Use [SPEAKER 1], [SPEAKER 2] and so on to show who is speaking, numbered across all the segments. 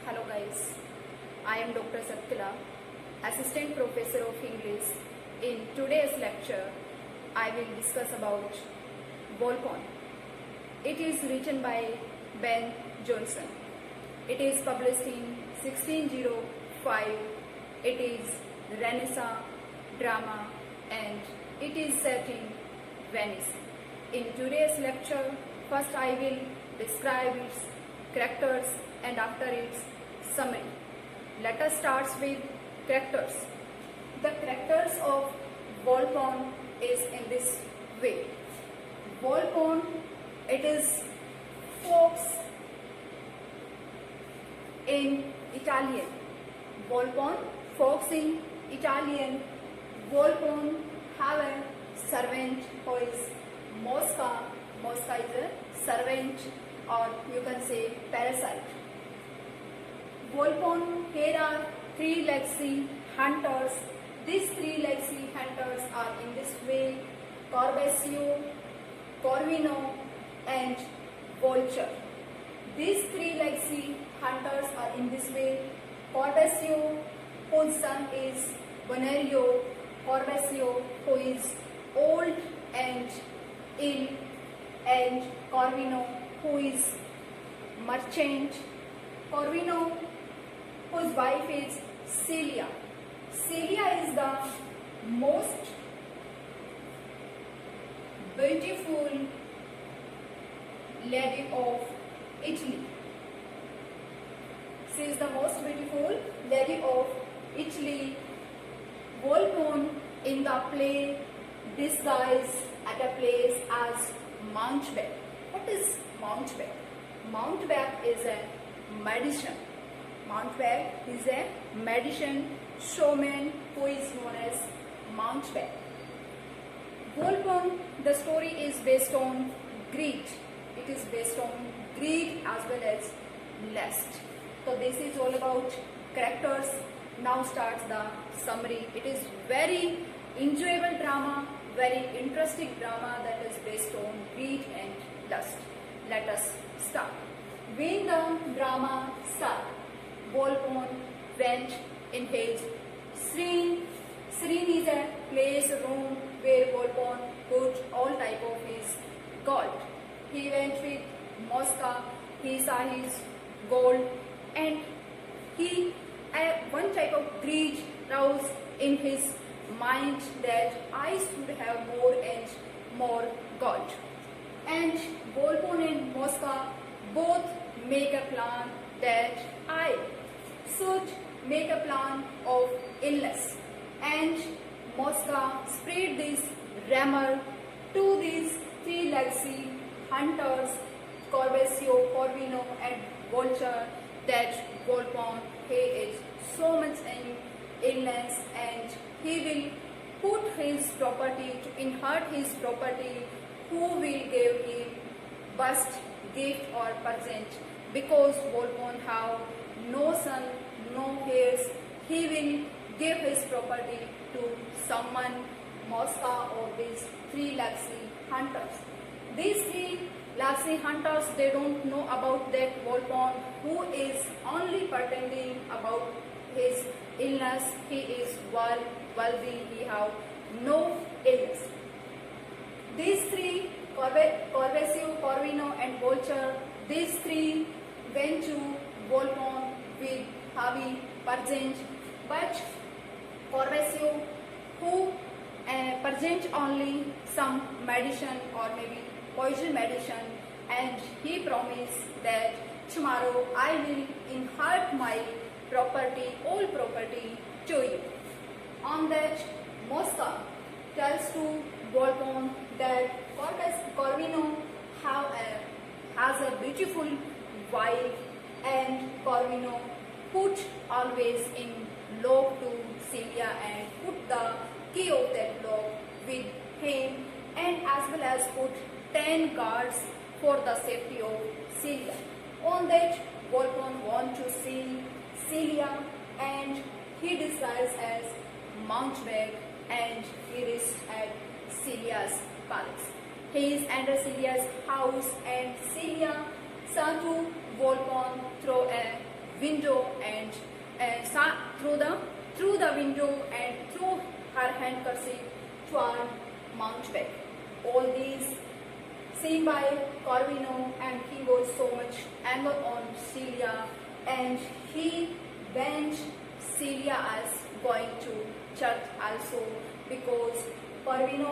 [SPEAKER 1] Hello guys, I am Dr. Satkila, Assistant Professor of English. In today's lecture, I will discuss about Volpone. It is written by Ben Jonson. It is published in 1605. It is Renaissance drama and it is set in Venice. In today's lecture, first I will describe its characters and after its summary. Let us start with characters. The characters of Volpone is in this way. Volpone, it is fox in Italian. Volpone, fox in Italian. Volpone have a servant who is Mosca. Mosca is a servant or you can say parasite. Volpone, here are three legacy hunters. These three legacy hunters are in this way: Corvesio, Corvino and Vulture. These three legacy hunters are in this way: Corvesio, whose son is Bonario, Corvesio, who is old and ill, and Corvino, who is merchant. Corvino, whose wife is Celia. Celia is the most beautiful lady of Italy. She is the most beautiful lady of Italy. Volpone in the play disguised at a place as mountebank. What is mountebank? Mountebank is a magician. Mountebank is a magician showman who is known as mountebank. Volpone, the story is based on greed. It is based on greed as well as lust. So this is all about characters. Now starts the summary. It is very enjoyable drama, very interesting drama that is based on greed and lust. Let us start. When the drama started, Volpone went in his Serene. Serene is a place, room where Volpone put all type of his gold. He went with Mosca, he saw his gold and he one type of greed rose in his mind that I should have more and more gold. And Volpone and Mosca both make a plan that I should make a plan of illness. And Mosca spread this rumor to these three legacy hunters, Corvesio, Corvino and Vulture, that Volpone, he is so much in illness and he will put his property to inherit his property. Who will give him best gift or present? Because Volpone have no son, no heirs, he will give his property to someone, Mosca or these three legacy hunters. These three legacy hunters, they don't know about that Volpone, who is only pretending about his illness. He is wealthy, he have no illness. These three, Corvesio, Corvino and Vulture, these three went to Volpone with heavy present, but Corvesio, who present only some medicine or maybe poison medicine, and he promised that tomorrow I will inherit my property, all property to you. On that, Mosca tells to Volpone that Corvino has a beautiful wife and Corvino put always in lock to Celia and put the key of that lock with him and as well as put 10 guards for the safety of Celia. On that, Volpone wants to see Celia and he disguised as mountebank and he is at Celia's palace. He is under Celia's house and Celia saw to Volpone through a window and through the window and through her handkerchief toward mountebank. All these seen by Corvino, and he was so much anger on Celia, and he banned Celia as going to church also, because Corvino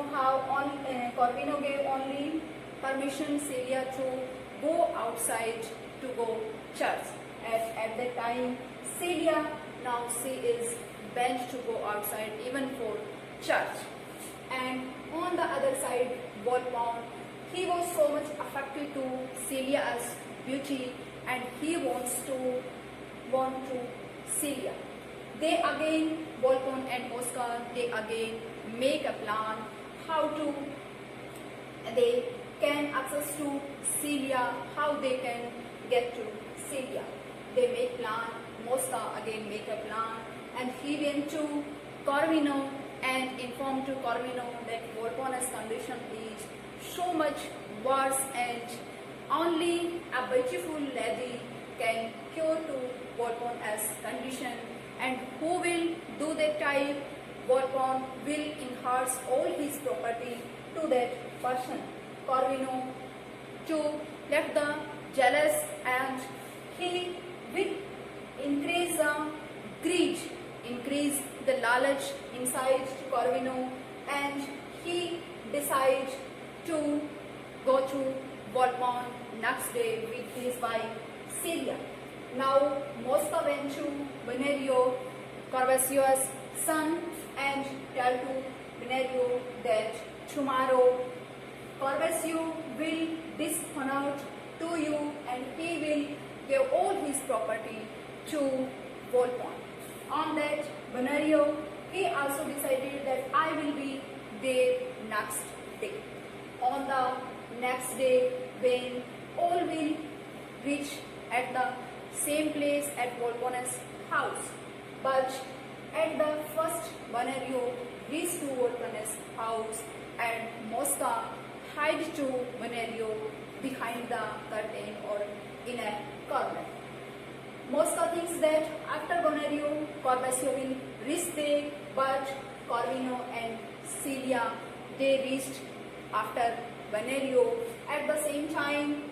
[SPEAKER 1] gave only permission Celia to go outside to go church. At that time, Celia, now she is banned to go outside even for church. And on the other side, Volpone, he was so much affected to Celia's beauty, and he want to Celia. They again, Volpone and Oscar, they again make a plan how to they can access to Celia, how they can get to Celia. They make plan, Mosca again make a plan, and he went to Corvino and informed to Corvino that Volpone's condition is so much worse, and only a beautiful lady can cure to Volpone's condition, and who will do that type? Volpone will inherit all his property to that person. Corvino to left the jealous, and he will increase the greed, increase the knowledge inside Corvino, and he decides to go to Volpone next day with his wife Celia. Now Mosca went to Benerio, Corvasio's son, and tell to Benerio that tomorrow Corvasio will dishonor to you, and he will give all his property to Volpone. On that, Benerio, he also decided that I will be there next day. On the next day, when all will reach at the same place at Volpone's house, but at the first, Benerio reached to Volpone's house, and Mosca hide to Benerio behind the curtain or in a corner. Mosca thinks that after Benerio, Corvasio will reach there, but Corvino and Celia, they reached after Benerio. At the same time,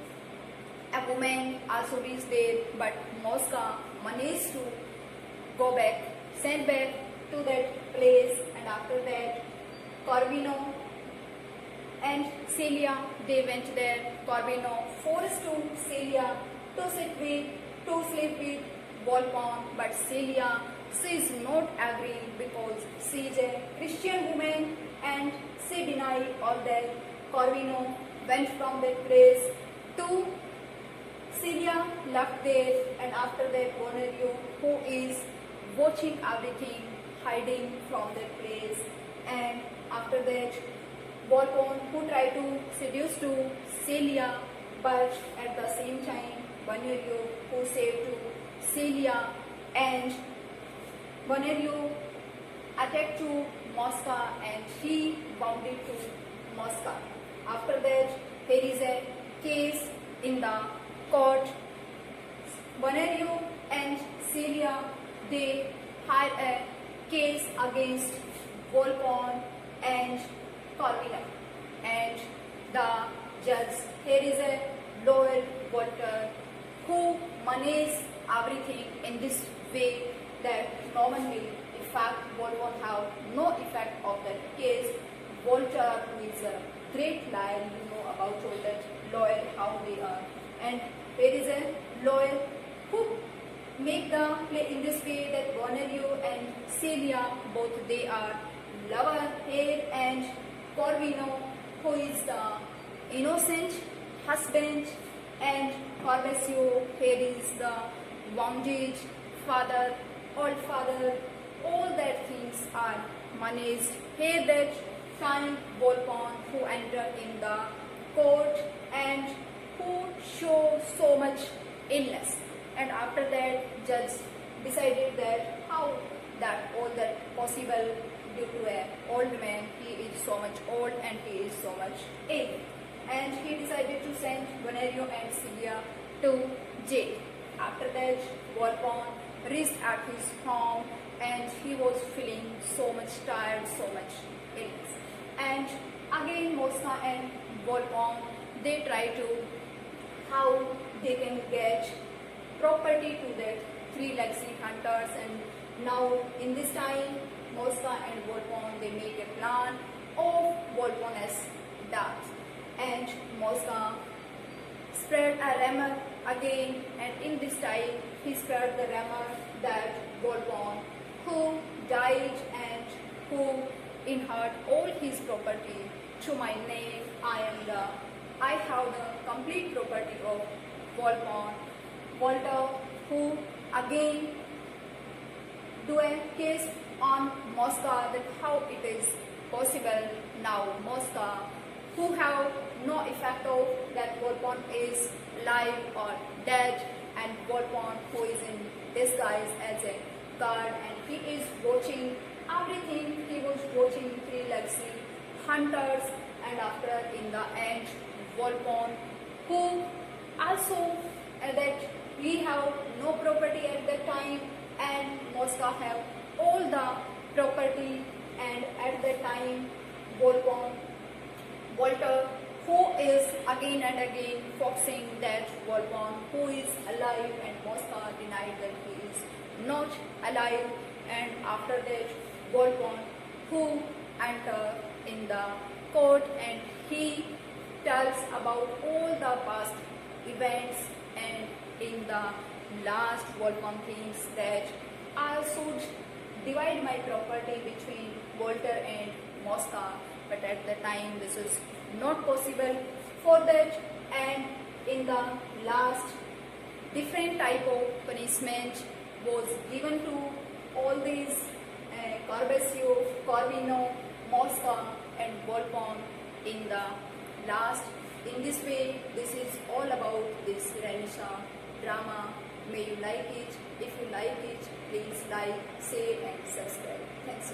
[SPEAKER 1] a woman also reached there, but Mosca managed to go back, send back to that place, and after that, Corvino and Celia, they went there. Corvino forced to Celia to sleep with Volpone, but Celia, she is not agreeing because she is a Christian woman and she denied all that. Corvino went from that place to Celia, left there, and after that Benerio, who is watching everything, hiding from that place, and after that Volpone, who tried to seduce to Celia, but at the same time Benerio, who saved to Celia, and Benerio attacked to Mosca, and he bounded to Mosca. After that, there is a case in the court. Benerio and Celia, they had a case against Volpone and Corvino, and the judge, here is a loyal voter who manages everything in this way that no one will Volpone have no effect of that case. Voltaire, who is a great liar, you know about all that lawyer, how they are, and there is a lawyer who make the play in this way that Benerio and Celia, both they are lover here, and Corvino, who is the innocent husband, and Corvasio, here is the wounded father, old father. All that things are managed. Here that time Volpone, who entered in the court and who show so much illness, and after that judge decided that how that all that possible due to an old man, he is so much old and he is so much ill, and he decided to send Benerio and Celia to jail. after that Volpone reached at his home and he was feeling so much tired, so much illness. And again Mosca and Volpone, they try to how they can get property to that three-legged sea hunters. And now in this time Mosca and Volpone, they make a plan of Volpone's death. And Mosca spread a rumor again, and in this time he spread the rumor that Volpone, who died and who inherit all his property to my name, I have the complete property of Volpone. Volta, who again do a case on Mosca that how it is possible now Mosca, who have no effect of that Volpone is alive or dead, and Volpone who is in disguise as a guard, and he is watching everything. He was watching three-legged sea hunters, and after in the end Volpone, who also that he have no property at that time and Mosca have all the property, and at that time Volpone, Volta, who is again and again focusing that Volpone who is alive, and Mosca denied that he is not alive. And after that Volpone, who enter in the court, and he tells about all the past events, and in the last Volpone thinks that I should divide my property between Volta and Mosca, but at the time this is not possible for that. And in the last, different type of punishment was given to all these Corbesio, Corvino, Mosca and Volpone in the last. In this way, this is all about this Renaissance drama. May you like it. If you like it, please like, share and subscribe. Thanks.